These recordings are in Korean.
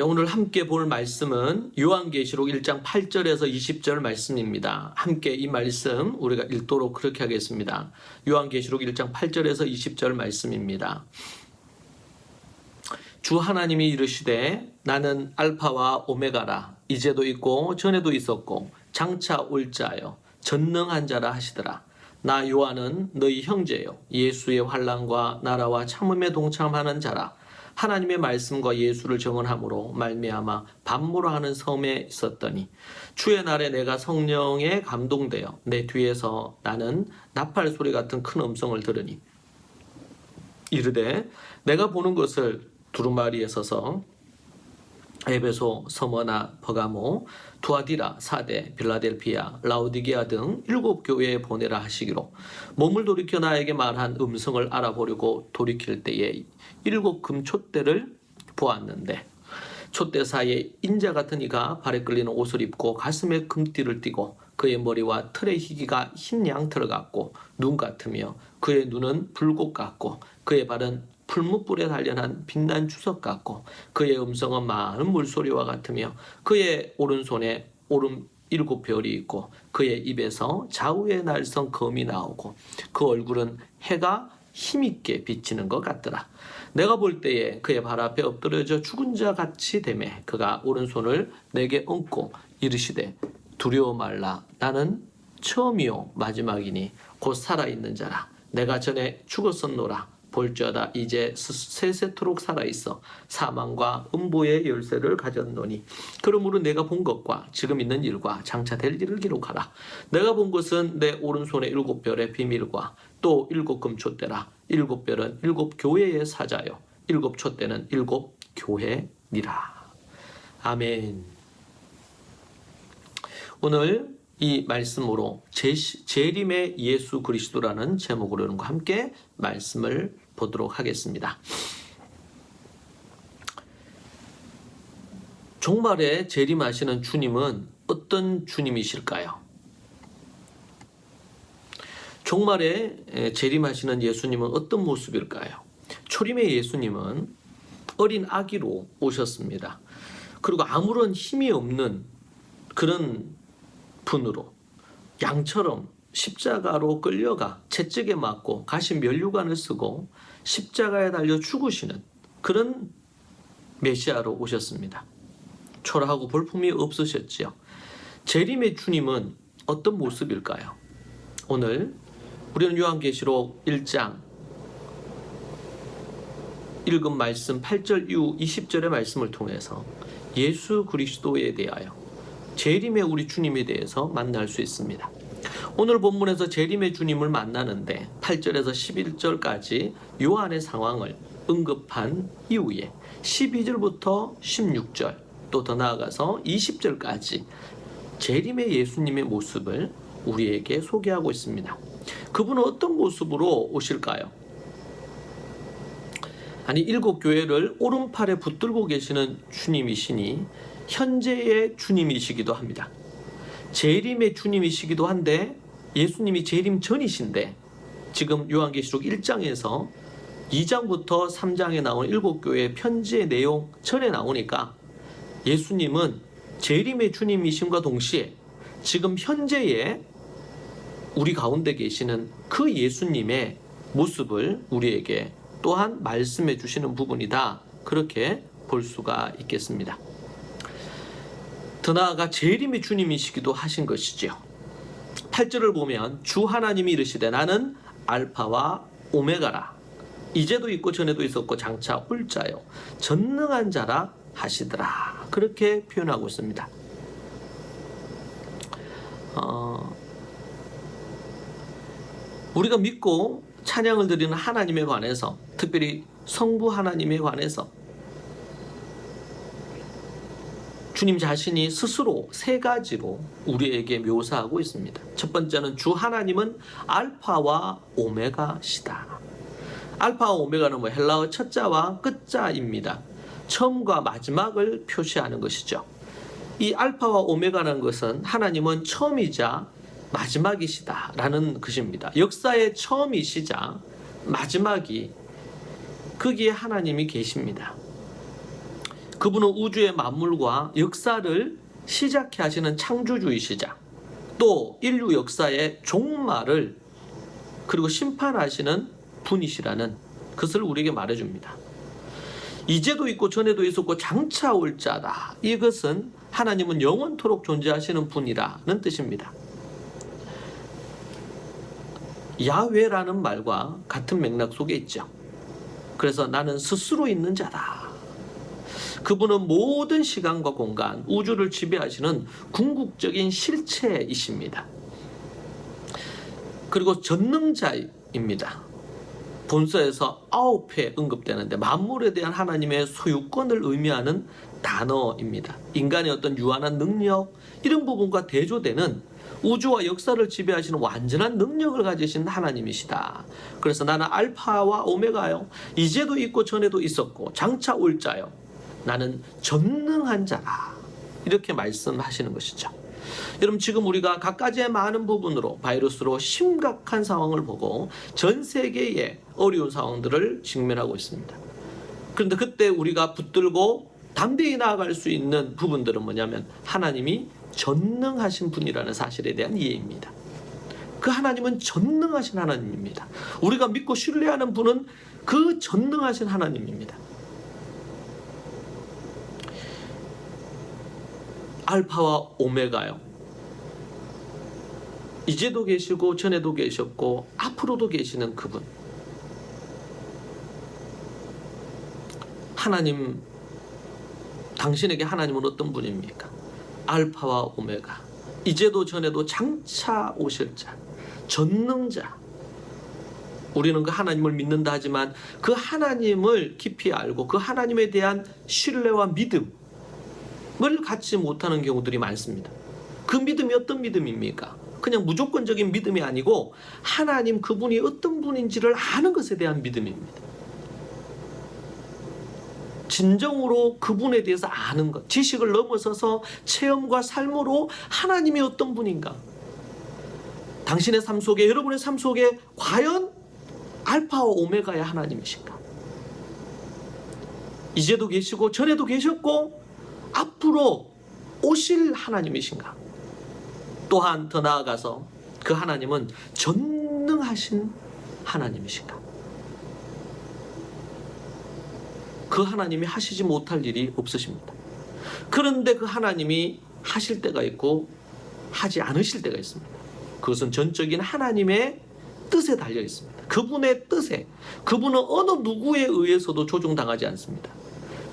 오늘 함께 볼 말씀은 요한계시록 1장 8절에서 20절 말씀입니다. 함께 이 말씀 우리가 읽도록 그렇게 하겠습니다. 요한계시록 1장 8절에서 20절 말씀입니다. 주 하나님이 이르시되 나는 알파와 오메가라. 이제도 있고 전에도 있었고 장차 올 자요 전능한 자라 하시더라. 나 요한은 너희 형제요 예수의 환난과 나라와 참음에 동참하는 자라. 하나님의 말씀과 예수를 증언함으로 말미암아 반모라하는 섬에 있었더니 주의 날에 내가 성령에 감동되어 내 뒤에서 나는 나팔 소리 같은 큰 음성을 들으니 이르되 내가 보는 것을 두루마리에 서서 에베소, 서머나, 버가모, 투아디라, 사데, 빌라델피아, 라우디게아 등 7교회에 보내라 하시기로 몸을 돌이켜 나에게 말한 음성을 알아보려고 돌이킬 때에 7 금촛대를 보았는데 촛대 사이에 인자 같은 이가 발에 끌리는 옷을 입고 가슴에 금띠를 띠고 그의 머리와 털의 희기가 흰 양털 같고 눈 같으며 그의 눈은 불꽃 같고 그의 발은 풀무불에 단련한 빛난 주석 같고 그의 음성은 많은 물소리와 같으며 그의 오른손에 오름 7별이 있고 그의 입에서 좌우의 날선 검이 나오고 그 얼굴은 해가 힘있게 비치는 것 같더라. 내가 볼 때에 그의 발 앞에 엎드려져 죽은 자 같이 되매 그가 오른손을 내게 얹고 이르시되 두려워 말라. 나는 처음이요 마지막이니 곧 살아있는 자라. 내가 전에 죽었었노라. 볼지어다 이제 세세토록 살아있어 사망과 음보의 열쇠를 가졌노니 그러므로 내가 본 것과 지금 있는 일과 장차 될 일을 기록하라. 내가 본 것은 내 오른손에 7별의 비밀과 또 7 금촛대라. 7별은 7 교회의 사자요 7 촛대는 7 교회니라. 아멘. 오늘 이 말씀으로 재림의 예수 그리스도라는 제목으로 여러분과 함께 말씀을 보도록 하겠습니다. 종말에 재림하시는 주님은 어떤 주님이실까요? 종말에 재림하시는 예수님은 어떤 모습일까요? 초림의 예수님은 어린 아기로 오셨습니다. 그리고 아무런 힘이 없는 그런 분으로 양처럼 십자가로 끌려가 채찍에 맞고 가시 면류관을 쓰고 십자가에 달려 죽으시는 그런 메시아로 오셨습니다. 초라하고 볼품이 없으셨지요. 재림의 주님은 어떤 모습일까요? 오늘 우리는 요한계시록 1장 읽은 말씀 8절 이후 20절의 말씀을 통해서 예수 그리스도에 대하여 재림의 우리 주님에 대해서 만날 수 있습니다. 오늘 본문에서 재림의 주님을 만나는데 8절에서 11절까지 요한의 상황을 언급한 이후에 12절부터 16절 또 더 나아가서 20절까지 재림의 예수님의 모습을 우리에게 소개하고 있습니다. 그분은 어떤 모습으로 오실까요? 아니 7 교회를 오른팔에 붙들고 계시는 주님이시니 현재의 주님이시기도 합니다. 재림의 주님이시기도 한데 예수님이 재림 전이신데 지금 요한계시록 1장에서 2장부터 3장에 나온 7 교회의 편지의 내용 전에 나오니까 예수님은 재림의 주님이심과 동시에 지금 현재의 우리 가운데 계시는 그 예수님의 모습을 우리에게 또한 말씀해 주시는 부분이다. 그렇게 볼 수가 있겠습니다. 더 나아가 재림의 주님이시기도 하신 것이지요. 8절을 보면 주 하나님이 이르시되 나는 알파와 오메가라. 이제도 있고 전에도 있었고 장차 올 자요 전능한 자라 하시더라. 그렇게 표현하고 있습니다. 우리가 믿고 찬양을 드리는 하나님에 관해서 특별히 성부 하나님에 관해서 주님 자신이 스스로 3가지로 우리에게 묘사하고 있습니다. 첫 번째는 주 하나님은 알파와 오메가시다. 알파와 오메가는 헬라어 첫자와 끝자입니다. 처음과 마지막을 표시하는 것이죠. 이 알파와 오메가라는 것은 하나님은 처음이자 마지막이시다라는 것입니다. 역사의 처음이시자 마지막이 거기에 하나님이 계십니다. 그분은 우주의 만물과 역사를 시작해 하시는 창조주이시자 또 인류 역사의 종말을 그리고 심판하시는 분이시라는 것을 우리에게 말해줍니다. 이제도 있고 전에도 있었고 장차 올 자다. 이것은 하나님은 영원토록 존재하시는 분이라는 뜻입니다. 야훼라는 말과 같은 맥락 속에 있죠. 그래서 나는 스스로 있는 자다. 그분은 모든 시간과 공간, 우주를 지배하시는 궁극적인 실체이십니다. 그리고 전능자입니다. 본서에서 9회 언급되는데 만물에 대한 하나님의 소유권을 의미하는 단어입니다. 인간의 어떤 유한한 능력 이런 부분과 대조되는 우주와 역사를 지배하시는 완전한 능력을 가지신 하나님이시다. 그래서 나는 알파와 오메가요. 이제도 있고 전에도 있었고 장차 올 자요. 나는 전능한 자다. 이렇게 말씀하시는 것이죠. 여러분 지금 우리가 갖가지의 많은 부분으로 바이러스로 심각한 상황을 보고 전 세계의 어려운 상황들을 직면하고 있습니다. 그런데 그때 우리가 붙들고 담대히 나아갈 수 있는 부분들은 뭐냐면 하나님이 전능하신 분이라는 사실에 대한 이해입니다. 그 하나님은 전능하신 하나님입니다. 우리가 믿고 신뢰하는 분은 그 전능하신 하나님입니다. 알파와 오메가요. 이제도 계시고 전에도 계셨고 앞으로도 계시는 그분. 하나님, 당신에게 하나님은 어떤 분입니까? 알파와 오메가, 이제도 전에도 장차 오실 자, 전능자. 우리는 그 하나님을 믿는다 하지만 그 하나님을 깊이 알고 그 하나님에 대한 신뢰와 믿음을 갖지 못하는 경우들이 많습니다. 그 믿음이 어떤 믿음입니까? 그냥 무조건적인 믿음이 아니고 하나님 그분이 어떤 분인지를 아는 것에 대한 믿음입니다. 진정으로 그분에 대해서 아는 것, 지식을 넘어서서 체험과 삶으로 하나님이 어떤 분인가, 당신의 삶 속에, 여러분의 삶 속에 과연 알파와 오메가의 하나님이신가? 이제도 계시고 전에도 계셨고 앞으로 오실 하나님이신가? 또한 더 나아가서 그 하나님은 전능하신 하나님이신가? 그 하나님이 하시지 못할 일이 없으십니다. 그런데 그 하나님이 하실 때가 있고 하지 않으실 때가 있습니다. 그것은 전적인 하나님의 뜻에 달려 있습니다. 그분의 뜻에, 그분은 어느 누구에 의해서도 조종당하지 않습니다.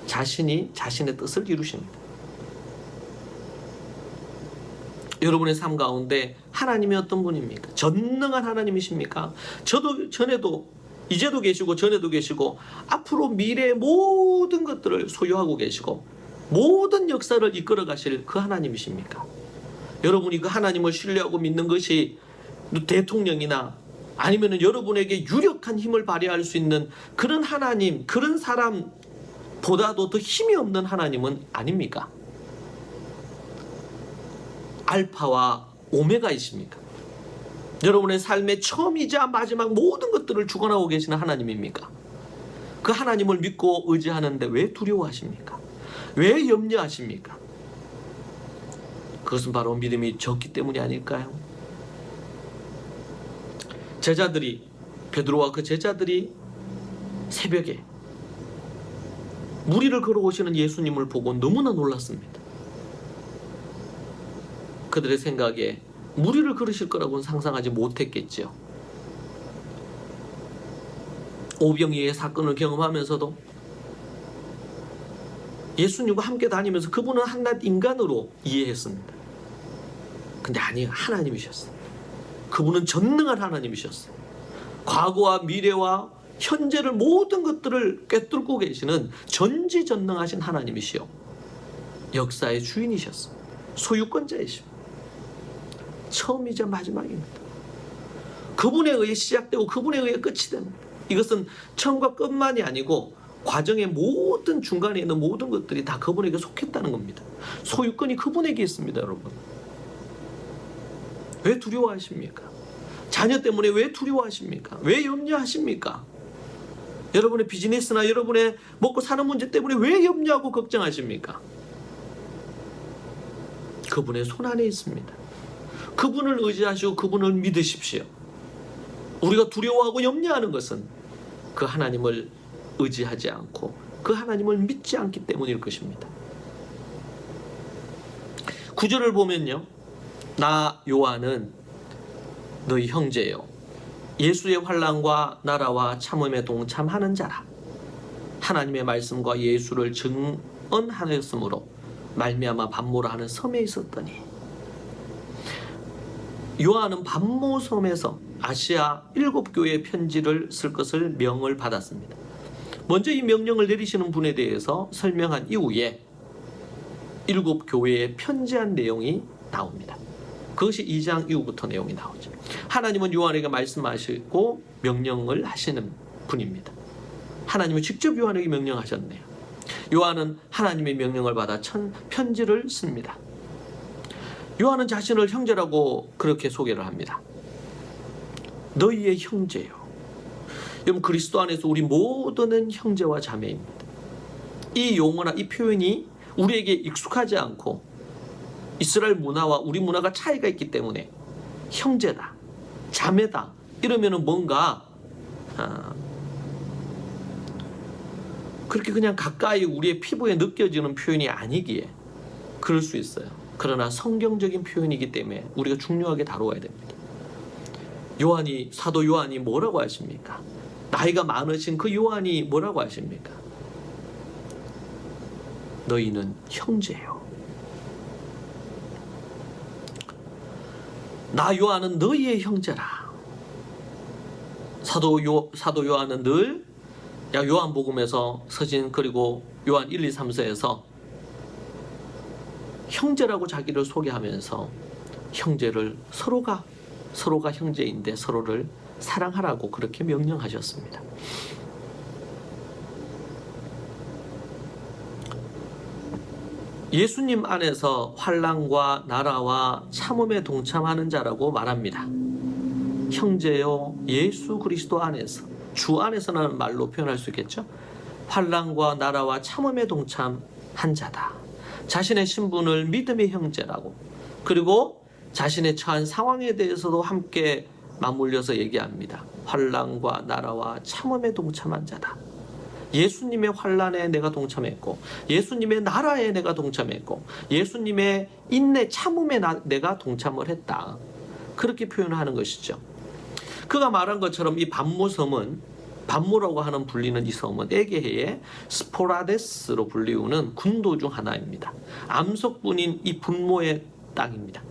자신이 자신의 뜻을 이루십니다. 여러분의 삶 가운데 하나님이 어떤 분입니까? 전능한 하나님이십니까? 저도 전에도, 이제도 계시고 전에도 계시고 앞으로 미래의 모든 것들을 소유하고 계시고 모든 역사를 이끌어 가실 그 하나님이십니까? 여러분이 그 하나님을 신뢰하고 믿는 것이 대통령이나 아니면 여러분에게 유력한 힘을 발휘할 수 있는 그런 하나님, 그런 사람보다도 더 힘이 없는 하나님은 아닙니까? 알파와 오메가이십니까? 여러분의 삶의 처음이자 마지막 모든 것들을 주관하고 계시는 하나님입니까? 그 하나님을 믿고 의지하는데 왜 두려워하십니까? 왜 염려하십니까? 그것은 바로 믿음이 적기 때문이 아닐까요? 제자들이, 베드로와 그 제자들이 새벽에 무리를 걸어오시는 예수님을 보고 너무나 놀랐습니다. 그들의 생각에 무리를 걸으실 거라고는 상상하지 못했겠죠. 오병이어의 사건을 경험하면서도 예수님과 함께 다니면서 그분은 한낱 인간으로 이해했습니다. 근데 아니에요. 하나님이셨어요. 그분은 전능한 하나님이셨어요. 과거와 미래와 현재를 모든 것들을 꿰뚫고 계시는 전지전능하신 하나님이시요, 역사의 주인이셨어요. 소유권자이십니다. 처음이자 마지막입니다. 그분에 의해 시작되고 그분에 의해 끝이 됩니다. 이것은 처음과 끝만이 아니고 과정의 모든 중간에 있는 모든 것들이 다 그분에게 속했다는 겁니다. 소유권이 그분에게 있습니다, 여러분. 왜 두려워하십니까? 자녀 때문에 왜 두려워하십니까? 왜 염려하십니까? 여러분의 비즈니스나 여러분의 먹고 사는 문제 때문에 왜 염려하고 걱정하십니까? 그분의 손 안에 있습니다. 그분을 의지하시고 그분을 믿으십시오. 우리가 두려워하고 염려하는 것은 그 하나님을 의지하지 않고 그 하나님을 믿지 않기 때문일 것입니다. 9절을 보면요, 나 요한은 너희 형제요 예수의 환난과 나라와 참음에 동참하는 자라. 하나님의 말씀과 예수를 증언하였으므로 말미암아 반모라 하는 섬에 있었더니. 요한은 반모 섬에서 아시아 7교회의 편지를 쓸 것을 명을 받았습니다. 먼저 이 명령을 내리시는 분에 대해서 설명한 이후에 7교회에 편지한 내용이 나옵니다. 그것이 2장 이후부터 내용이 나오죠. 하나님은 요한에게 말씀하시고 명령을 하시는 분입니다. 하나님은 직접 요한에게 명령하셨네요. 요한은 하나님의 명령을 받아 편지를 씁니다. 요한은 자신을 형제라고 그렇게 소개를 합니다. 너희의 형제요. 여러분, 그리스도 안에서 우리 모두는 형제와 자매입니다. 이 용어나 이 표현이 우리에게 익숙하지 않고 이스라엘 문화와 우리 문화가 차이가 있기 때문에 형제다, 자매다 이러면은 뭔가 그렇게 그냥 가까이 우리의 피부에 느껴지는 표현이 아니기에 그럴 수 있어요. 그러나 성경적인 표현이기 때문에 우리가 중요하게 다루어야 됩니다. 사도 요한이 뭐라고 하십니까? 나이가 많으신 그 요한이 뭐라고 하십니까? 너희는 형제요. 나 요한은 너희의 형제라. 사도 요한은 늘 요한복음에서 서신 그리고 요한 1, 2, 3서에서 형제라고 자기를 소개하면서 형제를 서로가 형제인데 서로를 사랑하라고 그렇게 명령하셨습니다. 예수님 안에서 환난과 나라와 참음에 동참하는 자라고 말합니다. 형제요 예수 그리스도 안에서, 주 안에서라는 말로 표현할 수 있겠죠. 환난과 나라와 참음에 동참한 자다. 자신의 신분을 믿음의 형제라고, 그리고 자신의 처한 상황에 대해서도 함께 맞물려서 얘기합니다. 환난과 나라와 참음에 동참한 자다. 예수님의 환난에 내가 동참했고, 예수님의 나라에 내가 동참했고, 예수님의 인내 참음에 내가 동참을 했다. 그렇게 표현하는 것이죠. 그가 말한 것처럼 이 반모섬은, 반모라고 하는 불리는 이 섬은 에게해의 스포라데스로 불리우는 군도 중 하나입니다. 암석분인 이 분모의 땅입니다.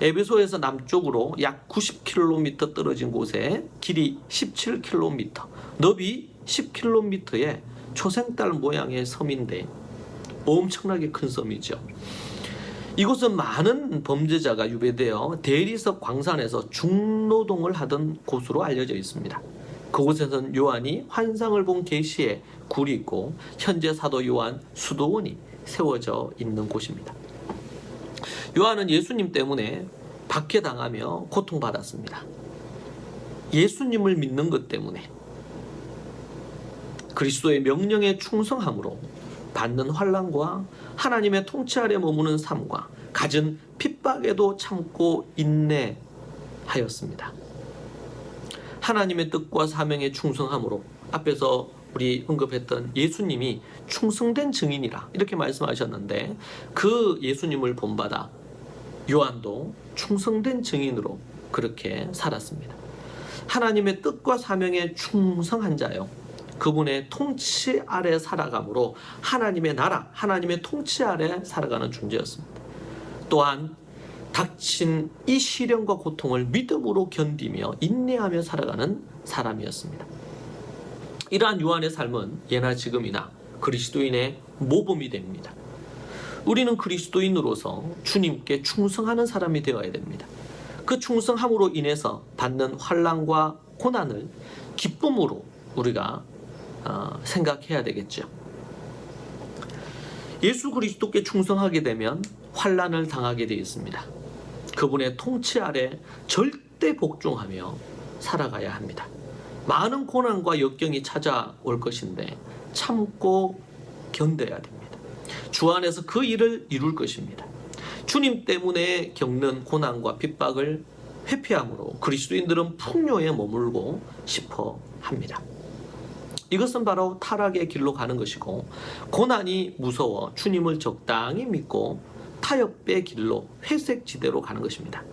에베소에서 남쪽으로 약 90km 떨어진 곳에 길이 17km, 넓이 10km의 초생달 모양의 섬인데 엄청나게 큰 섬이죠. 이곳은 많은 범죄자가 유배되어 대리석 광산에서 중노동을 하던 곳으로 알려져 있습니다. 그곳에서는 요한이 환상을 본 계시의 굴이 있고 현재 사도 요한 수도원이 세워져 있는 곳입니다. 요한은 예수님 때문에 박해당하며 고통받았습니다. 예수님을 믿는 것 때문에, 그리스도의 명령에 충성함으로 받는 환난과 하나님의 통치 아래 머무는 삶과 갖은 핍박에도 참고 인내하였습니다. 하나님의 뜻과 사명에 충성함으로, 앞에서 우리 언급했던 예수님이 충성된 증인이라 이렇게 말씀하셨는데, 그 예수님을 본받아 요한도 충성된 증인으로 그렇게 살았습니다. 하나님의 뜻과 사명에 충성한 자요, 그분의 통치 아래 살아감으로 하나님의 나라, 하나님의 통치 아래 살아가는 존재였습니다. 또한 닥친 이 시련과 고통을 믿음으로 견디며 인내하며 살아가는 사람이었습니다. 이러한 요한의 삶은 예나 지금이나 그리스도인의 모범이 됩니다. 우리는 그리스도인으로서 주님께 충성하는 사람이 되어야 됩니다. 그 충성함으로 인해서 받는 환난과 고난을 기쁨으로 우리가 생각해야 되겠죠. 예수 그리스도께 충성하게 되면 환난을 당하게 되어 있습니다. 그분의 통치 아래 절대 복종하며 살아가야 합니다. 많은 고난과 역경이 찾아올 것인데 참고 견뎌야 됩니다. 주 안에서 그 일을 이룰 것입니다. 주님 때문에 겪는 고난과 핍박을 회피함으로 그리스도인들은 풍요에 머물고 싶어 합니다. 이것은 바로 타락의 길로 가는 것이고, 고난이 무서워 주님을 적당히 믿고 타협의 길로 회색지대로 가는 것입니다.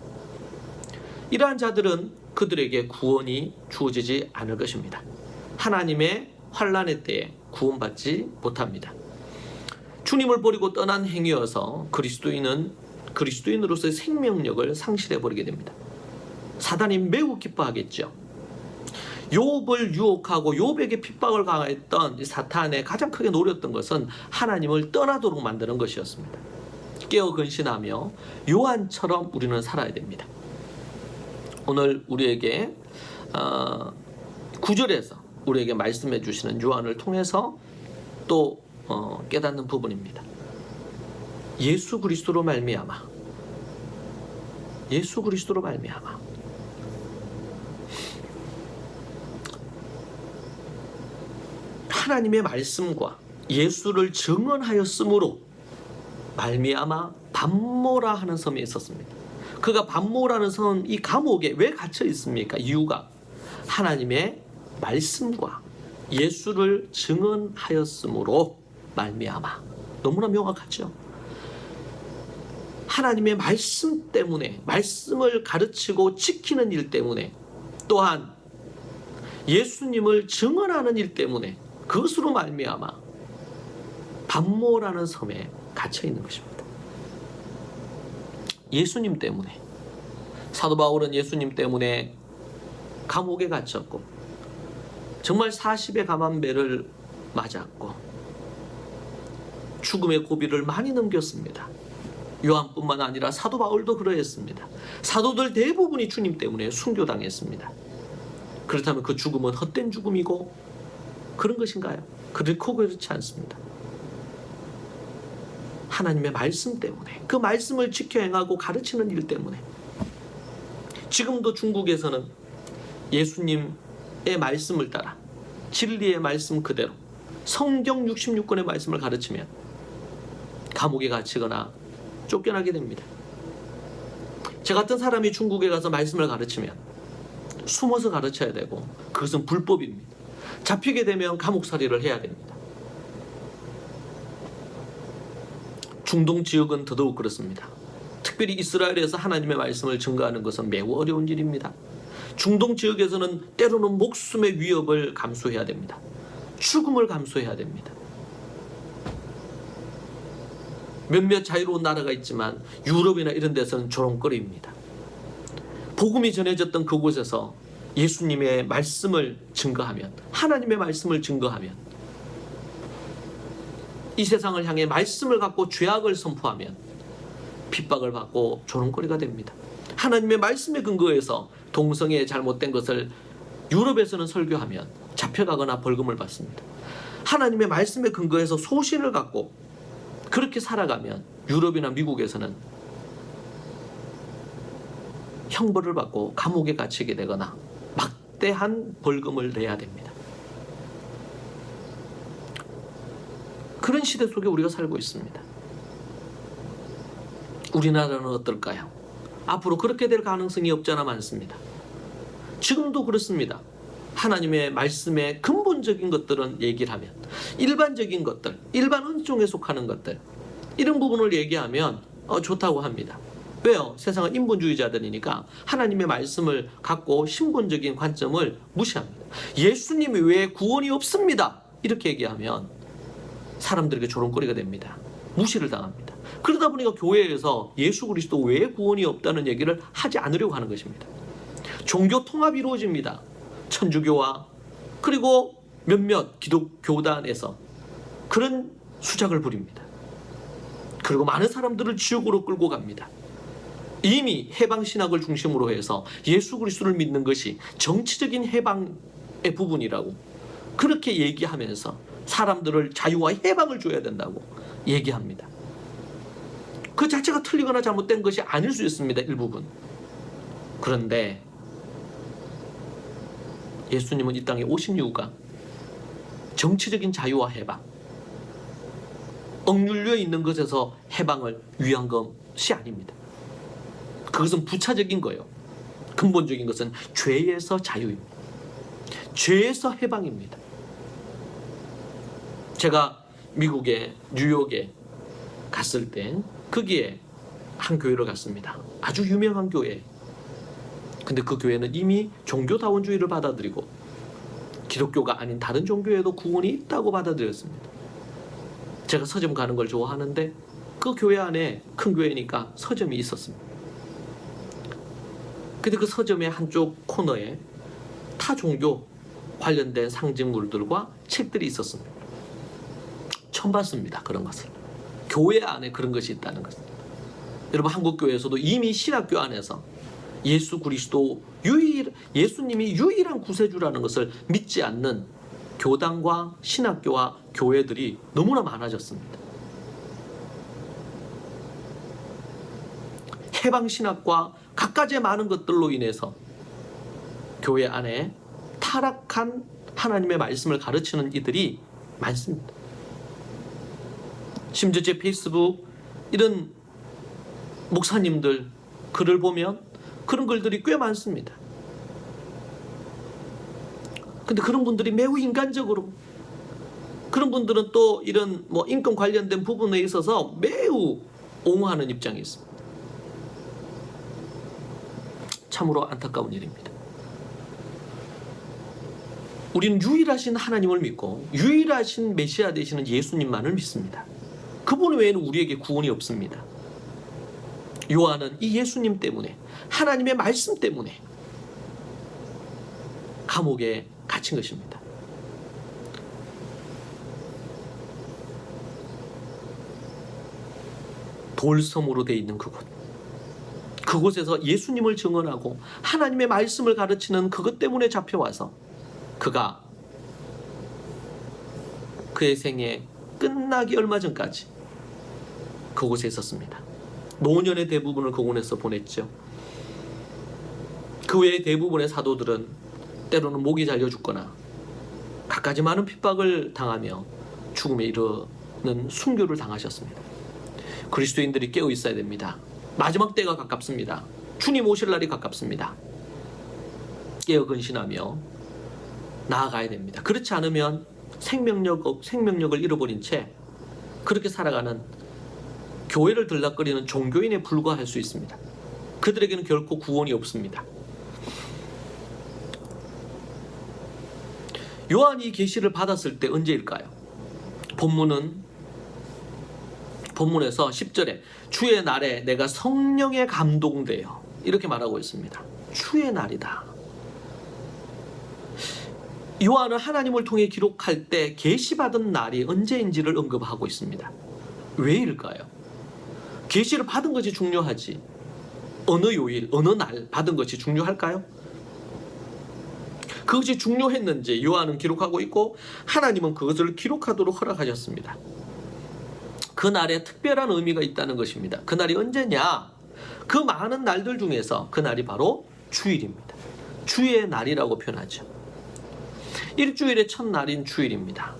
이러한 자들은 그들에게 구원이 주어지지 않을 것입니다. 하나님의 환난의 때에 구원받지 못합니다. 주님을 버리고 떠난 행위여서 그리스도인으로서의 생명력을 상실해버리게 됩니다. 사단이 매우 기뻐하겠죠. 욥을 유혹하고 욥에게 핍박을 가했던 사탄의 가장 크게 노렸던 것은 하나님을 떠나도록 만드는 것이었습니다. 깨어 근신하며 요한처럼 우리는 살아야 됩니다. 오늘 우리에게 9절에서 우리에게 말씀해 주시는 요한을 통해서 또 깨닫는 부분입니다. 예수 그리스도로 말미암아 하나님의 말씀과 예수를 증언하였으므로 말미암아 반모라 하는 섬에 있었습니다. 그가 반모라는 섬, 이 감옥에 왜 갇혀 있습니까? 이유가 하나님의 말씀과 예수를 증언하였으므로 말미암아. 너무나 명확하죠. 하나님의 말씀 때문에, 말씀을 가르치고 지키는 일 때문에, 또한 예수님을 증언하는 일 때문에, 그것으로 말미암아 반모라는 섬에 갇혀 있는 것입니다. 예수님 때문에, 사도 바울은 예수님 때문에 감옥에 갇혔고 정말 40의 감암배를 맞았고 죽음의 고비를 많이 넘겼습니다. 요한뿐만 아니라 사도 바울도 그러했습니다. 사도들 대부분이 주님 때문에 순교당했습니다. 그렇다면 그 죽음은 헛된 죽음이고 그런 것인가요? 그렇고 그렇지 않습니다. 하나님의 말씀 때문에, 그 말씀을 지켜 행하고 가르치는 일 때문에, 지금도 중국에서는 예수님의 말씀을 따라 진리의 말씀 그대로 성경 66권의 말씀을 가르치면 감옥에 갇히거나 쫓겨나게 됩니다. 저 같은 사람이 중국에 가서 말씀을 가르치면 숨어서 가르쳐야 되고, 그것은 불법입니다. 잡히게 되면 감옥살이를 해야 됩니다. 중동 지역은 더더욱 그렇습니다. 특별히 이스라엘에서 하나님의 말씀을 증거하는 것은 매우 어려운 일입니다. 중동 지역에서는 때로는 목숨의 위협을 감수해야 됩니다. 죽음을 감수해야 됩니다. 몇몇 자유로운 나라가 있지만 유럽이나 이런 데서는 조롱거리입니다. 복음이 전해졌던 그곳에서 예수님의 말씀을 증거하면, 하나님의 말씀을 증거하면, 이 세상을 향해 말씀을 갖고 죄악을 선포하면 핍박을 받고 조롱거리가 됩니다. 하나님의 말씀에 근거해서 동성애에 잘못된 것을 유럽에서는 설교하면 잡혀가거나 벌금을 받습니다. 하나님의 말씀에 근거해서 소신을 갖고 그렇게 살아가면 유럽이나 미국에서는 형벌을 받고 감옥에 갇히게 되거나 막대한 벌금을 내야 됩니다. 그런 시대 속에 우리가 살고 있습니다. 우리나라는 어떨까요? 앞으로 그렇게 될 가능성이 없잖아 많습니다. 지금도 그렇습니다. 하나님의 말씀의 근본적인 것들은 얘기를 하면, 일반적인 것들, 일반 은총에 속하는 것들, 이런 부분을 얘기하면 좋다고 합니다. 왜요? 세상은 인본주의자들이니까 하나님의 말씀을 갖고 신본적인 관점을 무시합니다. 예수님 외에 구원이 없습니다. 이렇게 얘기하면 사람들에게 조롱거리가 됩니다. 무시를 당합니다. 그러다 보니까 교회에서 예수 그리스도 외에 구원이 없다는 얘기를 하지 않으려고 하는 것입니다. 종교 통합이 이루어집니다. 천주교와 그리고 몇몇 기독교단에서 그런 수작을 부립니다. 그리고 많은 사람들을 지옥으로 끌고 갑니다. 이미 해방신학을 중심으로 해서 예수 그리스도를 믿는 것이 정치적인 해방의 부분이라고 그렇게 얘기하면서 사람들을 자유와 해방을 줘야 된다고 얘기합니다. 그 자체가 틀리거나 잘못된 것이 아닐 수 있습니다. 일부분. 그런데 예수님은 이 땅에 오신 이유가 정치적인 자유와 해방, 억눌려 있는 것에서 해방을 위한 것이 아닙니다. 그것은 부차적인 거예요. 근본적인 것은 죄에서 자유입니다. 죄에서 해방입니다. 제가 미국의 뉴욕에 갔을 때 거기에 한 교회를 갔습니다. 아주 유명한 교회. 근데 그 교회는 이미 종교다원주의를 받아들이고 기독교가 아닌 다른 종교에도 구원이 있다고 받아들였습니다. 제가 서점 가는 걸 좋아하는데 그 교회 안에 큰 교회니까 서점이 있었습니다. 근데 그 서점의 한쪽 코너에 타 종교 관련된 상징물들과 책들이 있었습니다. 처음 봤습니다. 그런 것을. 교회 안에 그런 것이 있다는 것을. 여러분, 한국 교회에서도 이미 신학교 안에서 예수 그리스도 예수님이 유일한 구세주라는 것을 믿지 않는 교단과 신학교와 교회들이 너무나 많아졌습니다. 해방신학과 갖가지 많은 것들로 인해서 교회 안에 타락한 하나님의 말씀을 가르치는 이들이 많습니다. 심지어 제 페이스북 이런 목사님들 글을 보면 그런 글들이 꽤 많습니다. 근데 그런 분들이 매우 인간적으로, 그런 분들은 또 이런 인권 관련된 부분에 있어서 매우 옹호하는 입장이 있습니다. 참으로 안타까운 일입니다. 우리는 유일하신 하나님을 믿고 유일하신 메시아 되시는 예수님만을 믿습니다. 그분 외에는 우리에게 구원이 없습니다. 요한은 이 예수님 때문에, 하나님의 말씀 때문에 감옥에 갇힌 것입니다. 돌섬으로 되어 있는 그곳에서 예수님을 증언하고 하나님의 말씀을 가르치는 그것 때문에 잡혀와서 그가 그의 생애 끝나기 얼마 전까지 그곳에 있었습니다. 노년의 대부분을 그곳에서 보냈죠. 그 외의 대부분의 사도들은 때로는 목이 잘려 죽거나 갖가지 많은 핍박을 당하며 죽음에 이르는 순교를 당하셨습니다. 그리스도인들이 깨어 있어야 됩니다. 마지막 때가 가깝습니다. 주님 오실 날이 가깝습니다. 깨어 근신하며 나아가야 됩니다. 그렇지 않으면 생명력을 잃어버린 채 그렇게 살아가는 교회를 들락거리는 종교인에 불과할 수 있습니다. 그들에게는 결코 구원이 없습니다. 요한이 계시를 받았을 때 언제일까요? 본문에서 10절에 주의 날에 내가 성령에 감동되어 이렇게 말하고 있습니다. 주의 날이다. 요한은 하나님을 통해 기록할 때 계시받은 날이 언제인지를 언급하고 있습니다. 왜일까요? 계시를 받은 것이 중요하지 어느 요일, 어느 날 받은 것이 중요할까요? 그것이 중요했는지 요한은 기록하고 있고 하나님은 그것을 기록하도록 허락하셨습니다. 그날에 특별한 의미가 있다는 것입니다. 그날이 언제냐? 그 많은 날들 중에서 그날이 바로 주일입니다. 주의 날이라고 표현하죠. 일주일의 첫날인 주일입니다.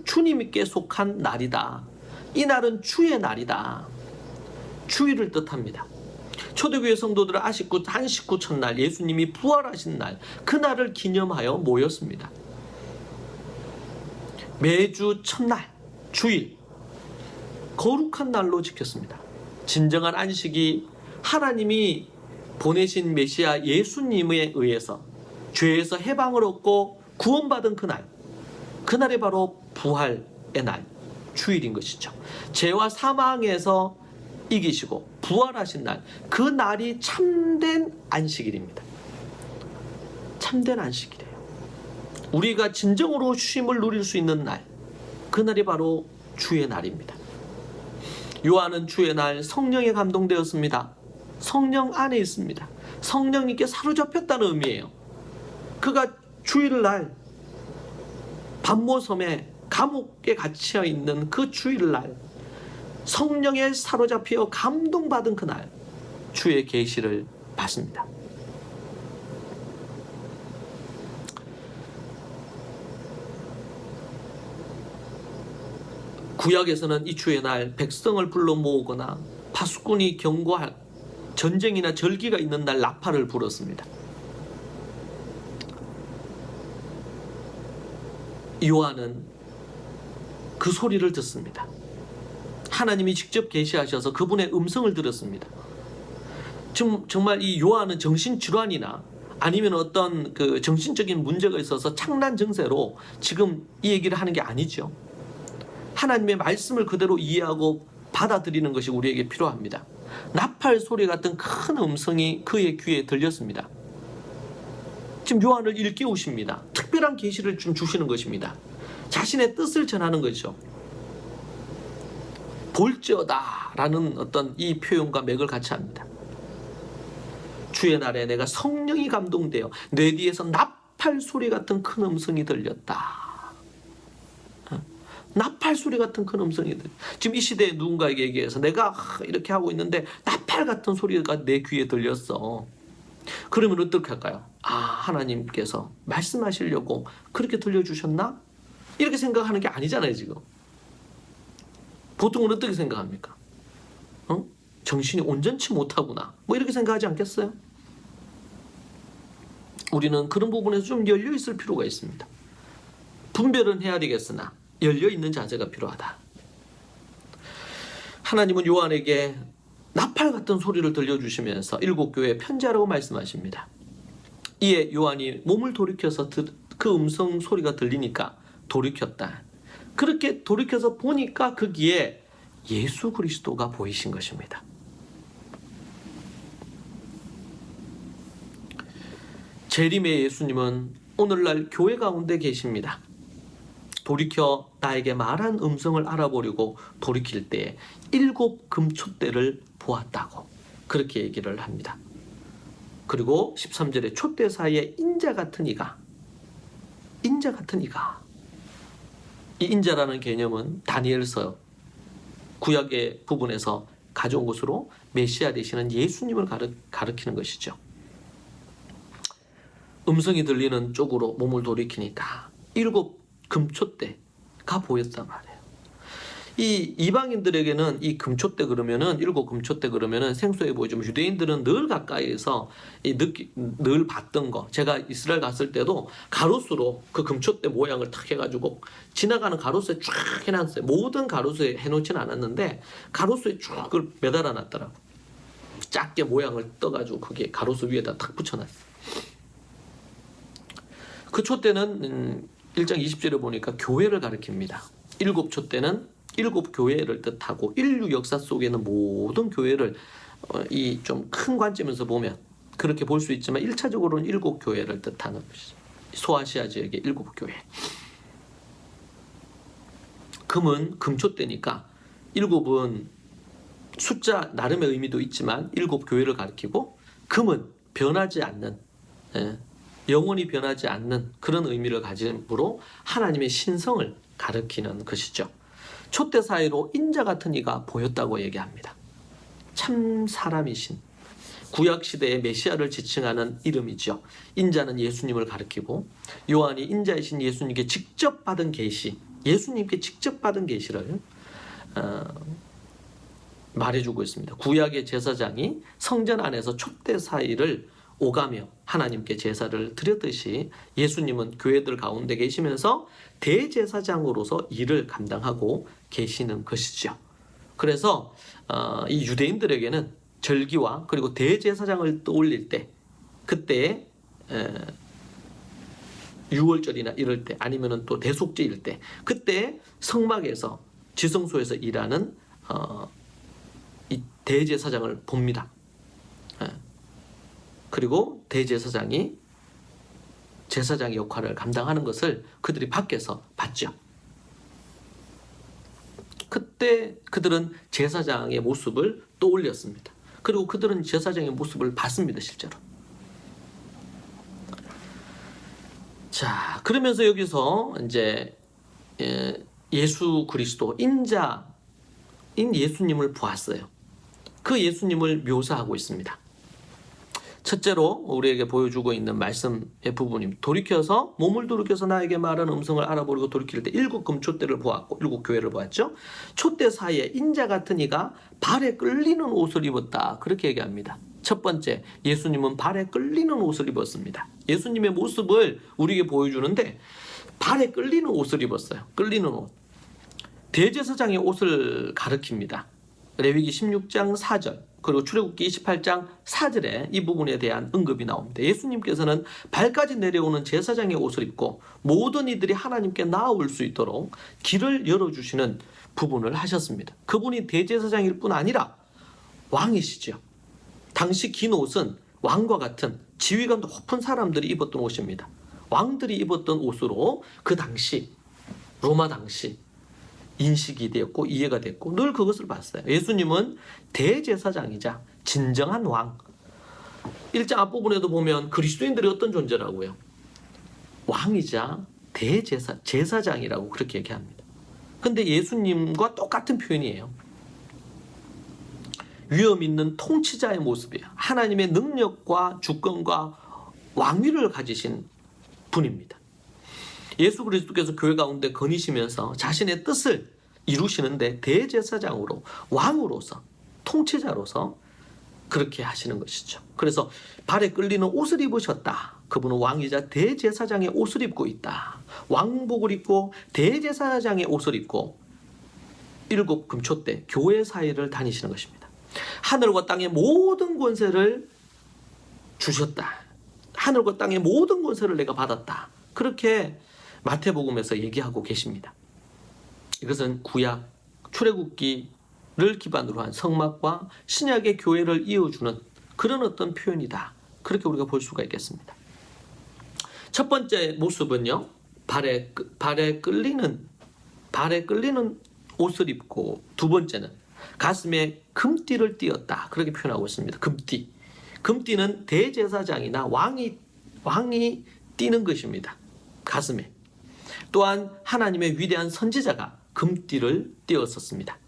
주님께 속한 날이다. 이 날은 주의 날이다. 주일을 뜻합니다. 초대교회 성도들은 한 식구 첫날, 예수님이 부활하신 날, 그날을 기념하여 모였습니다. 매주 첫날, 주일, 거룩한 날로 지켰습니다. 진정한 안식이 하나님이 보내신 메시아 예수님에 의해서 죄에서 해방을 얻고 구원받은 그날이 바로 부활의 날, 주일인 것이죠. 죄와 사망에서 이기시고 부활하신 날, 그 날이 참된 안식일입니다. 참된 안식일이에요. 우리가 진정으로 쉼을 누릴 수 있는 날, 그날이 바로 주의 날입니다. 요한은 주의 날 성령에 감동되었습니다. 성령 안에 있습니다. 성령님께 사로잡혔다는 의미예요. 그가 주일날 반모섬에 감옥에 갇혀 있는 그 주일날 성령에 사로잡혀 감동받은 그날 주의 계시를 받습니다. 구약에서는 이 주의 날 백성을 불러 모으거나 파수꾼이 경고할 전쟁이나 절기가 있는 날 나팔을 불었습니다. 요한은 그 소리를 듣습니다. 하나님이 직접 계시하셔서 그분의 음성을 들었습니다. 지금 정말 이 요한은 정신질환이나 아니면 어떤 그 정신적인 문제가 있어서 창난 증세로 지금 이 얘기를 하는 게 아니죠. 하나님의 말씀을 그대로 이해하고 받아들이는 것이 우리에게 필요합니다. 나팔 소리 같은 큰 음성이 그의 귀에 들렸습니다. 지금 요한을 일깨우십니다. 특별한 계시를 좀 주시는 것입니다. 자신의 뜻을 전하는 거죠. 볼지어다 라는 어떤 이 표현과 맥을 같이 합니다. 주의 날에 내가 성령이 감동되어 뇌 뒤에서 나팔 소리 같은 큰 음성이 들렸다. 나팔 소리 같은 큰 음성이 들려. 지금 이 시대에 누군가에게 얘기해서 내가 이렇게 하고 있는데 나팔 같은 소리가 내 귀에 들렸어. 그러면 어떻게 할까요? 아, 하나님께서 말씀하시려고 그렇게 들려주셨나? 이렇게 생각하는 게 아니잖아요, 지금. 보통은 어떻게 생각합니까? 정신이 온전치 못하구나. 뭐 이렇게 생각하지 않겠어요? 우리는 그런 부분에서 좀 열려 있을 필요가 있습니다. 분별은 해야 되겠으나 열려 있는 자세가 필요하다. 하나님은 요한에게 나팔 같은 소리를 들려주시면서 일곱 교회에 편지하라고 말씀하십니다. 이에 요한이 몸을 돌이켜서 그 음성 소리가 들리니까 돌이켰다. 그렇게 돌이켜서 보니까 거기에 예수 그리스도가 보이신 것입니다. 재림의 예수님은 오늘날 교회 가운데 계십니다. 돌이켜 나에게 말한 음성을 알아보려고 돌이킬 때에 7 금촛대를 보았다고 그렇게 얘기를 합니다. 그리고 13절에 촛대 사이에 인자 같은 이가 이 인자라는 개념은 다니엘서 구약의 부분에서 가져온 것으로 메시아 되시는 예수님을 가리키는 것이죠. 음성이 들리는 쪽으로 몸을 돌이키니까 7 금촛대가 보였단 말이에요. 이 이방인들에게는 이 금촛대 그러면은 7 금촛대 그러면은 생소해 보이지만 유대인들은 늘 가까이에서 늘 봤던 거. 제가 이스라엘 갔을 때도 가로수로 그 금촛대 모양을 탁 해가지고 지나가는 가로수에 쫙 해놨어요. 모든 가로수에 해놓지는 않았는데 가로수에 쭉 그걸 매달아 놨더라고. 작게 모양을 떠가지고 그게 가로수 위에다 탁 붙여놨어요. 그 촛대는 1장 20절에 보니까 교회를 가리킵니다. 7 촛대는 7 교회를 뜻하고 인류 역사 속에는 모든 교회를 이 좀 큰 관점에서 보면 그렇게 볼 수 있지만 1차적으로는 7 교회를 뜻하는 것이죠. 소아시아 지역의 7 교회. 금은 금촛대니까 7은 숫자 나름의 의미도 있지만 7 교회를 가리키고 금은 변하지 않는 영원히 변하지 않는 그런 의미를 가짐으로 하나님의 신성을 가리키는 것이죠. 촛대 사이로 인자 같은 이가 보였다고 얘기합니다. 참 사람이신 구약시대의 메시아를 지칭하는 이름이죠. 인자는 예수님을 가리키고 요한이 인자이신 예수님께 직접 받은 계시, 예수님께 직접 받은 계시를 말해주고 있습니다. 구약의 제사장이 성전 안에서 촛대 사이를 오가며 하나님께 제사를 드렸듯이 예수님은 교회들 가운데 계시면서 대제사장으로서 일을 감당하고 계시는 것이죠. 그래서 이 유대인들에게는 절기와 그리고 대제사장을 떠올릴 때 그때 유월절이나 이럴 때 아니면 또 대속제일 때 그때 성막에서 지성소에서 일하는 이 대제사장을 봅니다. 그리고 대제사장이 제사장의 역할을 감당하는 것을 그들이 밖에서 봤죠. 그때 그들은 제사장의 모습을 떠올렸습니다. 그리고 그들은 제사장의 모습을 봤습니다, 실제로. 자, 그러면서 여기서 이제 예수 그리스도 인자인 예수님을 보았어요. 그 예수님을 묘사하고 있습니다. 첫째로 우리에게 보여주고 있는 말씀의 부분입니다. 돌이켜서 몸을 돌이켜서 나에게 말한 음성을 알아보려고 돌이킬 때 7 금촛대를 보았고 7 교회를 보았죠. 촛대 사이에 인자 같은 이가 발에 끌리는 옷을 입었다. 그렇게 얘기합니다. 첫 번째, 예수님은 발에 끌리는 옷을 입었습니다. 예수님의 모습을 우리에게 보여주는데 발에 끌리는 옷을 입었어요. 끌리는 옷. 대제사장의 옷을 가리킵니다. 레위기 16장 4절 그리고 출애굽기 28장 4절에 이 부분에 대한 언급이 나옵니다. 예수님께서는 발까지 내려오는 제사장의 옷을 입고 모든 이들이 하나님께 나아올 수 있도록 길을 열어주시는 부분을 하셨습니다. 그분이 대제사장일 뿐 아니라 왕이시죠. 당시 긴 옷은 왕과 같은 지위가 높은 사람들이 입었던 옷입니다. 왕들이 입었던 옷으로 그 당시 로마 당시 인식이 되었고 이해가 됐고 늘 그것을 봤어요. 예수님은 대제사장이자 진정한 왕. 1장 앞부분에도 보면 그리스도인들이 어떤 존재라고요? 왕이자 제사장이라고 그렇게 얘기합니다. 근데 예수님과 똑같은 표현이에요. 위엄 있는 통치자의 모습이에요. 하나님의 능력과 주권과 왕위를 가지신 분입니다. 예수 그리스도께서 교회 가운데 거니시면서 자신의 뜻을 이루시는데 대제사장으로 왕으로서 통치자로서 그렇게 하시는 것이죠. 그래서 발에 끌리는 옷을 입으셨다. 그분은 왕이자 대제사장의 옷을 입고 있다. 왕복을 입고 대제사장의 옷을 입고 7 금촛대 교회 사이를 다니시는 것입니다. 하늘과 땅의 모든 권세를 주셨다. 하늘과 땅의 모든 권세를 내가 받았다. 그렇게 마태복음에서 얘기하고 계십니다. 이것은 구약 출애굽기를 기반으로 한 성막과 신약의 교회를 이어주는 그런 어떤 표현이다. 그렇게 우리가 볼 수가 있겠습니다. 첫 번째 모습은요. 발에 끌리는 옷을 입고 두 번째는 가슴에 금띠를 띠었다. 그렇게 표현하고 있습니다. 금띠. 금띠는 대제사장이나 왕이 띠는 것입니다. 가슴에. 또한 하나님의 위대한 선지자가 금띠를 띄었었습니다.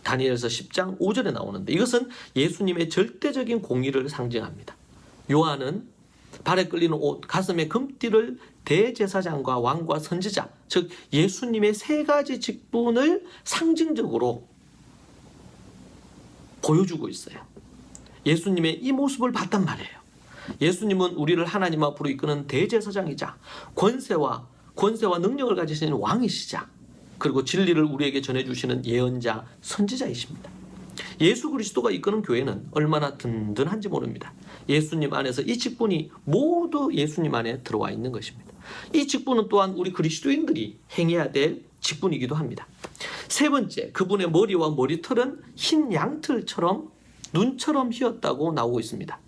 다니엘서 10장 5절에 나오는데 이것은 예수님의 절대적인 공의를 상징합니다. 요한은 발에 끌리는 옷, 가슴에 금띠를 대제사장과 왕과 선지자, 즉 예수님의 세 가지 직분을 상징적으로 보여주고 있어요. 예수님의 이 모습을 봤단 말이에요. 예수님은 우리를 하나님 앞으로 이끄는 대제사장이자 권세와 능력을 가지신 왕이시자 그리고 진리를 우리에게 전해주시는 예언자, 선지자이십니다. 예수 그리스도가 이끄는 교회는 얼마나 든든한지 모릅니다. 예수님 안에서 이 직분이 모두 예수님 안에 들어와 있는 것입니다. 이 직분은 또한 우리 그리스도인들이 행해야 될 직분이기도 합니다. 세 번째, 그분의 머리와 머리털은 흰 양털처럼 눈처럼 휘었다고 나오고 있습니다.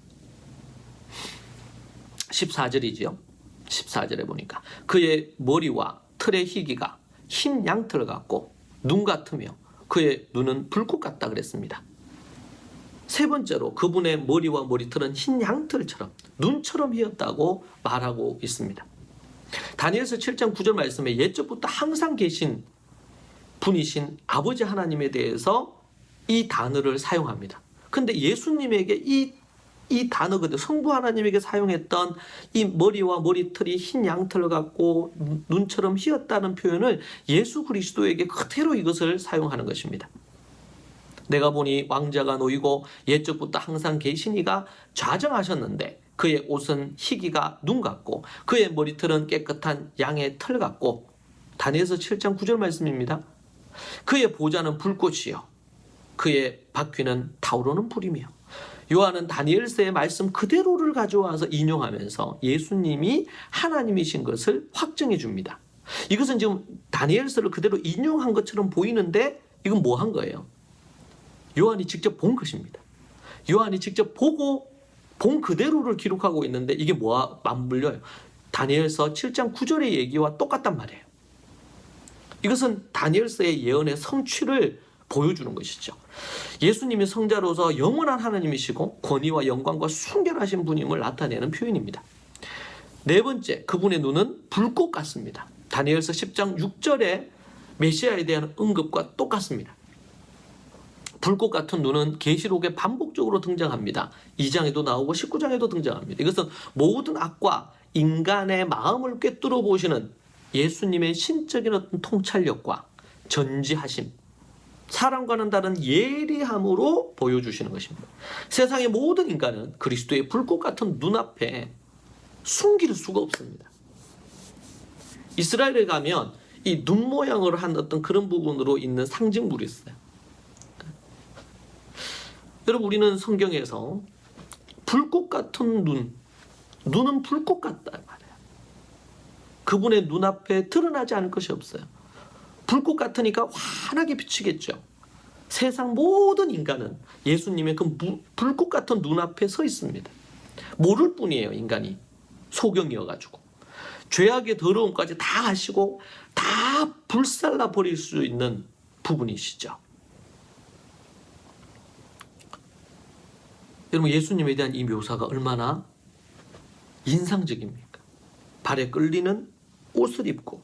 14절이지요. 14절에 보니까 그의 머리와 털의 희기가 흰 양털 같고 눈 같으며 그의 눈은 불꽃 같다 그랬습니다. 세 번째로 그분의 머리와 머리털은 흰 양털처럼 눈처럼 휘었다고 말하고 있습니다. 다니엘서 7장 9절 말씀에 옛적부터 항상 계신 분이신 아버지 하나님에 대해서 이 단어를 사용합니다. 근데 예수님에게 이 단어거든요. 성부 하나님에게 사용했던 이 머리와 머리털이 흰 양털 같고 눈처럼 휘었다는 표현을 예수 그리스도에게 그대로 이것을 사용하는 것입니다. 내가 보니 왕자가 놓이고 옛적부터 항상 계시니가 좌정하셨는데 그의 옷은 희기가 눈 같고 그의 머리털은 깨끗한 양의 털 같고 다니엘서 7장 9절 말씀입니다. 그의 보좌는 불꽃이요 그의 바퀴는 타오르는 불이며 요한은 다니엘서의 말씀 그대로를 가져와서 인용하면서 예수님이 하나님이신 것을 확정해 줍니다. 이것은 지금 다니엘서를 그대로 인용한 것처럼 보이는데 이건 뭐 한 거예요? 요한이 직접 본 것입니다. 요한이 직접 보고 본 그대로를 기록하고 있는데 이게 뭐와 맞물려요? 다니엘서 7장 9절의 얘기와 똑같단 말이에요. 이것은 다니엘서의 예언의 성취를 보여주는 것이죠. 예수님이 성자로서 영원한 하나님이시고 권위와 영광과 순결하신 분임을 나타내는 표현입니다. 네 번째, 그분의 눈은 불꽃 같습니다. 다니엘서 10장 6절의 메시아에 대한 언급과 똑같습니다. 불꽃 같은 눈은 계시록에 반복적으로 등장합니다. 2장에도 나오고 19장에도 등장합니다. 이것은 모든 악과 인간의 마음을 꿰뚫어 보시는 예수님의 신적인 어떤 통찰력과 전지하심, 사람과는 다른 예리함으로 보여주시는 것입니다. 세상의 모든 인간은 그리스도의 불꽃 같은 눈앞에 숨길 수가 없습니다. 이스라엘에 가면 이 눈 모양으로 한 어떤 그런 부분으로 있는 상징물이 있어요. 여러분, 우리는 성경에서 불꽃 같은 눈은 불꽃 같다 말이에요. 그분의 눈앞에 드러나지 않을 것이 없어요. 불꽃 같으니까 환하게 비치겠죠. 세상 모든 인간은 예수님의 그 불꽃 같은 눈앞에 서 있습니다. 모를 뿐이에요, 인간이. 소경이어가지고. 죄악의 더러움까지 다 하시고 다 불살라 버릴 수 있는 부분이시죠. 여러분, 예수님에 대한 이 묘사가 얼마나 인상적입니까? 발에 끌리는 옷을 입고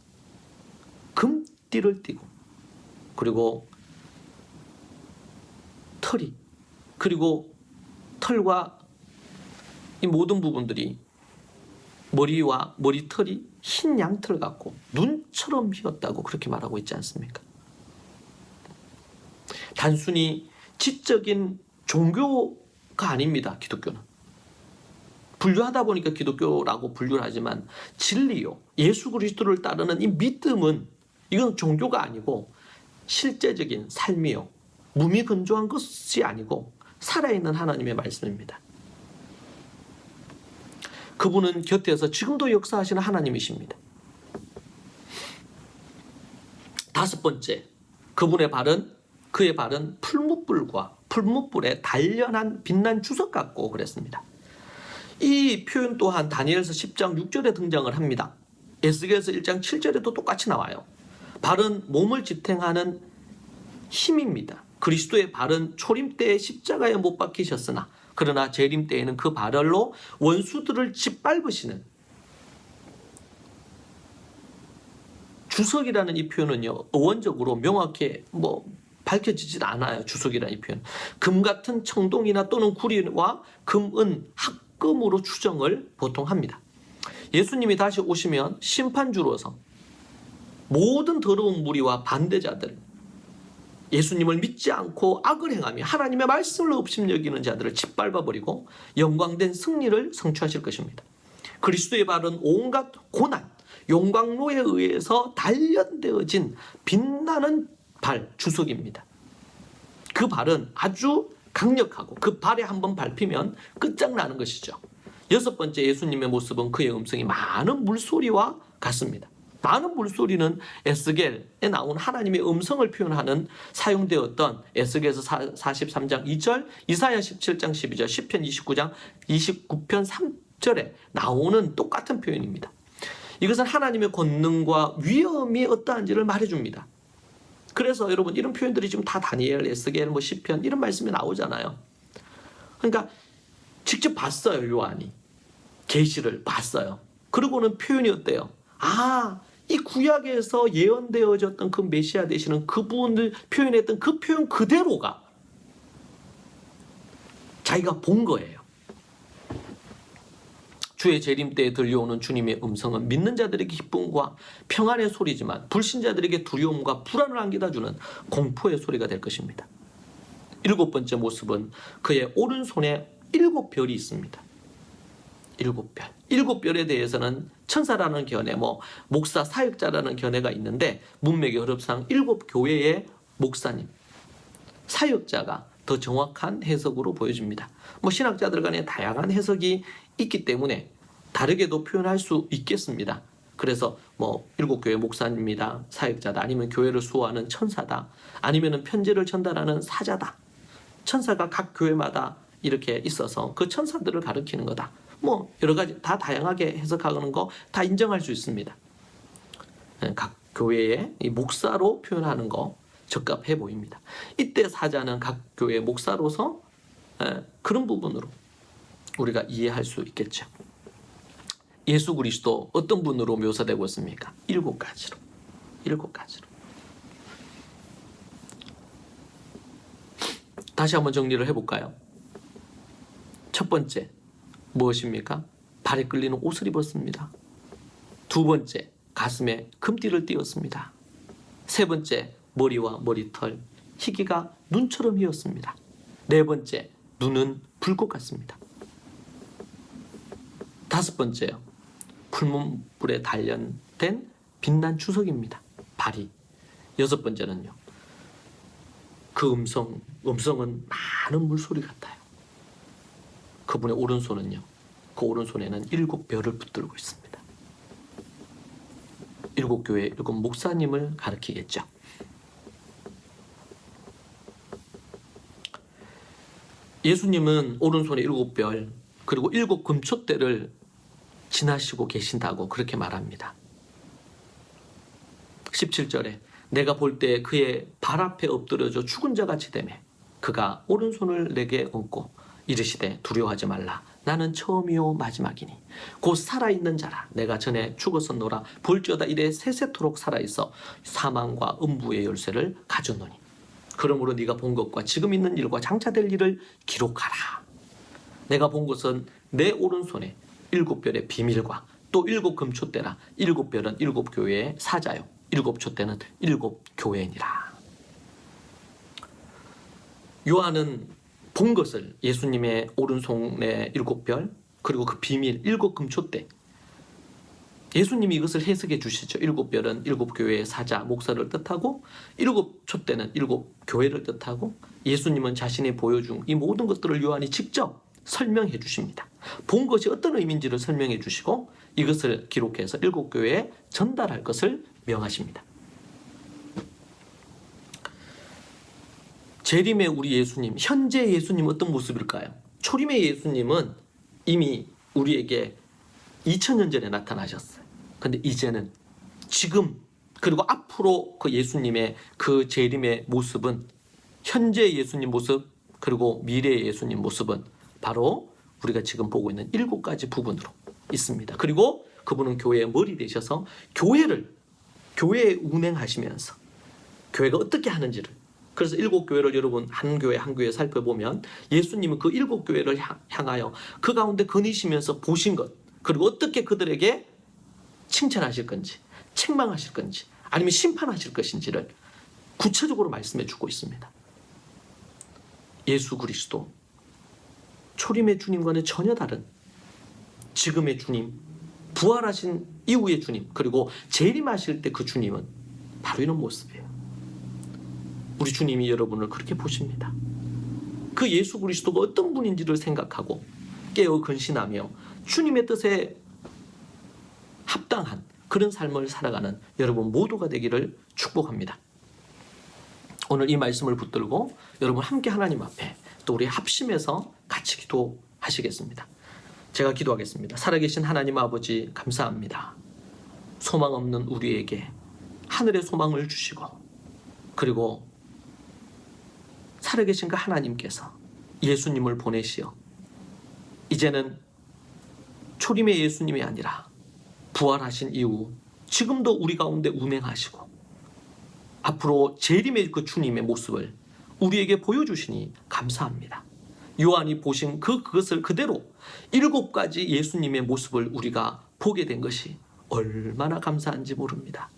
금띠를 띠고 그리고 털이 그리고 털과 이 모든 부분들이 머리와 머리털이 흰 양털 같고 눈처럼 휘었다고 그렇게 말하고 있지 않습니까? 단순히 지적인 종교가 아닙니다. 기독교는. 분류하다 보니까 기독교라고 분류를 하지만 진리요, 예수 그리스도를 따르는 이 믿음은 이건 종교가 아니고 실제적인 삶이요, 무미건조한 것이 아니고 살아있는 하나님의 말씀입니다. 그분은 곁에서 지금도 역사하시는 하나님이십니다. 다섯 번째, 그의 발은 풀무불과 풀무불에 단련한 빛난 주석 같고 그랬습니다. 이 표현 또한 다니엘서 10장 6절에 등장을 합니다. 에스겔서 1장 7절에도 똑같이 나와요. 발은 몸을 지탱하는 힘입니다. 그리스도의 발은 초림 때에 십자가에 못 박히셨으나 그러나 재림 때에는 그 발로 원수들을 짓밟으시는, 주석이라는 이 표현은요, 어원적으로 명확히 밝혀지질 않아요. 주석이라는 이 표현. 금 같은 청동이나 또는 구리와 금, 은, 합금으로 추정을 보통 합니다. 예수님이 다시 오시면 심판주로서 모든 더러운 무리와 반대자들, 예수님을 믿지 않고 악을 행하며 하나님의 말씀을 업신여기는 자들을 짓밟아버리고 영광된 승리를 성취하실 것입니다. 그리스도의 발은 온갖 고난, 용광로에 의해서 단련되어진 빛나는 발, 주석입니다. 그 발은 아주 강력하고 그 발에 한번 밟히면 끝장나는 것이죠. 여섯 번째, 예수님의 모습은 그의 음성이 많은 물소리와 같습니다. 많은 물소리는 에스겔에 나온 하나님의 음성을 표현하는 사용되었던 에스겔에서 43장 2절, 이사야 17장 12절, 시편 29장 29편 3절에 나오는 똑같은 표현입니다. 이것은 하나님의 권능과 위엄이 어떠한지를 말해줍니다. 그래서 여러분, 이런 표현들이 지금 다 다니엘, 에스겔, 시편 이런 말씀이 나오잖아요. 그러니까 직접 봤어요. 요한이 계시를 봤어요. 그러고는 표현이 어때요? 이 구약에서 예언되어졌던 그 메시아 되시는 그분을 표현했던 그 표현 그대로가 자기가 본 거예요. 주의 재림 때에 들려오는 주님의 음성은 믿는 자들에게 기쁨과 평안의 소리지만 불신자들에게 두려움과 불안을 안겨다주는 공포의 소리가 될 것입니다. 일곱 번째 모습은 그의 오른손에 7별이 있습니다. 7별. 7별에 대해서는 천사라는 견해, 목사, 사역자라는 견해가 있는데 문맥의 흐름상 7교회의 목사님, 사역자가 더 정확한 해석으로 보여집니다. 신학자들 간에 다양한 해석이 있기 때문에 다르게도 표현할 수 있겠습니다. 그래서 7교회 목사님이다, 사역자다, 아니면 교회를 수호하는 천사다, 아니면 편지를 전달하는 사자다. 천사가 각 교회마다 이렇게 있어서 그 천사들을 가리키는 거다. 여러 가지 다 다양하게 해석하는 거 다 인정할 수 있습니다. 각 교회의 이 목사로 표현하는 거 적합해 보입니다. 이때 사자는 각 교회 목사로서 그런 부분으로 우리가 이해할 수 있겠죠. 예수 그리스도 어떤 분으로 묘사되고 있습니까? 7가지로. 7가지로. 다시 한번 정리를 해볼까요? 첫 번째, 무엇입니까? 발에 끌리는 옷을 입었습니다. 두 번째, 가슴에 금띠를 띄웠습니다. 세 번째, 머리와 머리털, 희기가 눈처럼 휘었습니다. 네 번째, 눈은 불꽃 같습니다. 다섯 번째요, 풀문불에 단련된 빛난 주석입니다. 발이. 여섯 번째는요, 그 음성은 많은 물소리 같아요. 그분의 오른손은요, 그 오른손에는 7별을 붙들고 있습니다. 7교회 7 목사님을 가리키겠죠. 예수님은 오른손에 7별 그리고 7 금촛대를 지나시고 계신다고 그렇게 말합니다. 17절에 내가 볼 때 그의 발 앞에 엎드려져 죽은 자 같이 되매 그가 오른손을 내게 얹고 이르시되 두려워하지 말라. 나는 처음이요 마지막이니 곧 살아있는 자라. 내가 전에 죽었었노라. 볼지어다 이래 세세토록 살아있어 사망과 음부의 열쇠를 가졌노니 그러므로 네가 본 것과 지금 있는 일과 장차 될 일을 기록하라. 내가 본 것은 내 오른손에 7별의 비밀과 또 7 금촛대라. 7별은 7 교회의 사자요 7 촛대는 7 교회니라. 요한은 본 것을 예수님의 오른손에 7별 그리고 그 비밀 7 금촛대, 예수님이 이것을 해석해 주시죠. 7별은 7 교회의 사자 목사를 뜻하고 7 촛대는 7 교회를 뜻하고 예수님은 자신이 보여준 이 모든 것들을 요한이 직접 설명해 주십니다. 본 것이 어떤 의미인지를 설명해 주시고 이것을 기록해서 7 교회에 전달할 것을 명하십니다. 재림의 우리 예수님, 현재 예수님 어떤 모습일까요? 초림의 예수님은 이미 우리에게 2000년 전에 나타나셨어요. 근데 이제는 지금 그리고 앞으로 그 예수님의 그 재림의 모습은 현재 예수님 모습 그리고 미래의 예수님 모습은 바로 우리가 지금 보고 있는 7가지 부분으로 있습니다. 그리고 그분은 교회의 머리 되셔서 교회에 운행하시면서 교회가 어떻게 하는지를, 그래서 7 교회를 여러분 한 교회 한 교회 살펴보면 예수님은 그 7 교회를 향하여 그 가운데 거니시면서 보신 것 그리고 어떻게 그들에게 칭찬하실 건지 책망하실 건지 아니면 심판하실 것인지를 구체적으로 말씀해 주고 있습니다. 예수 그리스도 초림의 주님과는 전혀 다른 지금의 주님, 부활하신 이후의 주님, 그리고 재림하실 때 그 주님은 바로 이런 모습이에요. 우리 주님이 여러분을 그렇게 보십니다. 그 예수 그리스도가 어떤 분인지를 생각하고 깨어 근신하며 주님의 뜻에 합당한 그런 삶을 살아가는 여러분 모두가 되기를 축복합니다. 오늘 이 말씀을 붙들고 여러분 함께 하나님 앞에 또 우리 합심해서 같이 기도하시겠습니다. 제가 기도하겠습니다. 살아계신 하나님 아버지 감사합니다. 소망 없는 우리에게 하늘의 소망을 주시고 그리고 살아계신 그 하나님께서 예수님을 보내시어 이제는 초림의 예수님이 아니라 부활하신 이후 지금도 우리 가운데 운행하시고 앞으로 재림의 그 주님의 모습을 우리에게 보여주시니 감사합니다. 요한이 보신 그것을 그대로 7가지 예수님의 모습을 우리가 보게 된 것이 얼마나 감사한지 모릅니다.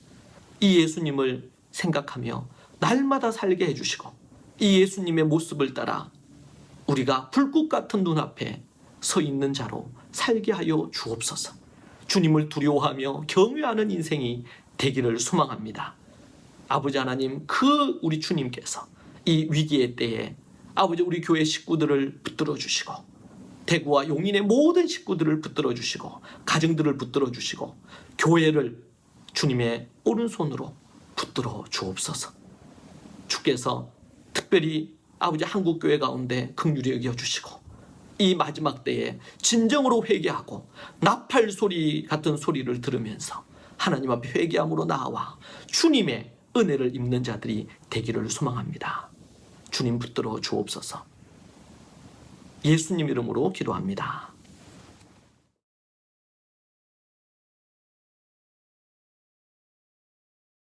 이 예수님을 생각하며 날마다 살게 해주시고 이 예수님의 모습을 따라 우리가 불꽃 같은 눈앞에 서 있는 자로 살게 하여 주옵소서. 주님을 두려워하며 경외하는 인생이 되기를 소망합니다. 아버지 하나님, 그 우리 주님께서 이 위기의 때에 아버지 우리 교회 식구들을 붙들어 주시고 대구와 용인의 모든 식구들을 붙들어 주시고 가정들을 붙들어 주시고 교회를 주님의 오른손으로 붙들어 주옵소서. 주께서 특별히 아버지 한국교회 가운데 긍휼히 여겨주시고 이 마지막 때에 진정으로 회개하고 나팔 소리 같은 소리를 들으면서 하나님 앞에 회개함으로 나와 주님의 은혜를 입는 자들이 되기를 소망합니다. 주님 붙들어 주옵소서. 예수님 이름으로 기도합니다.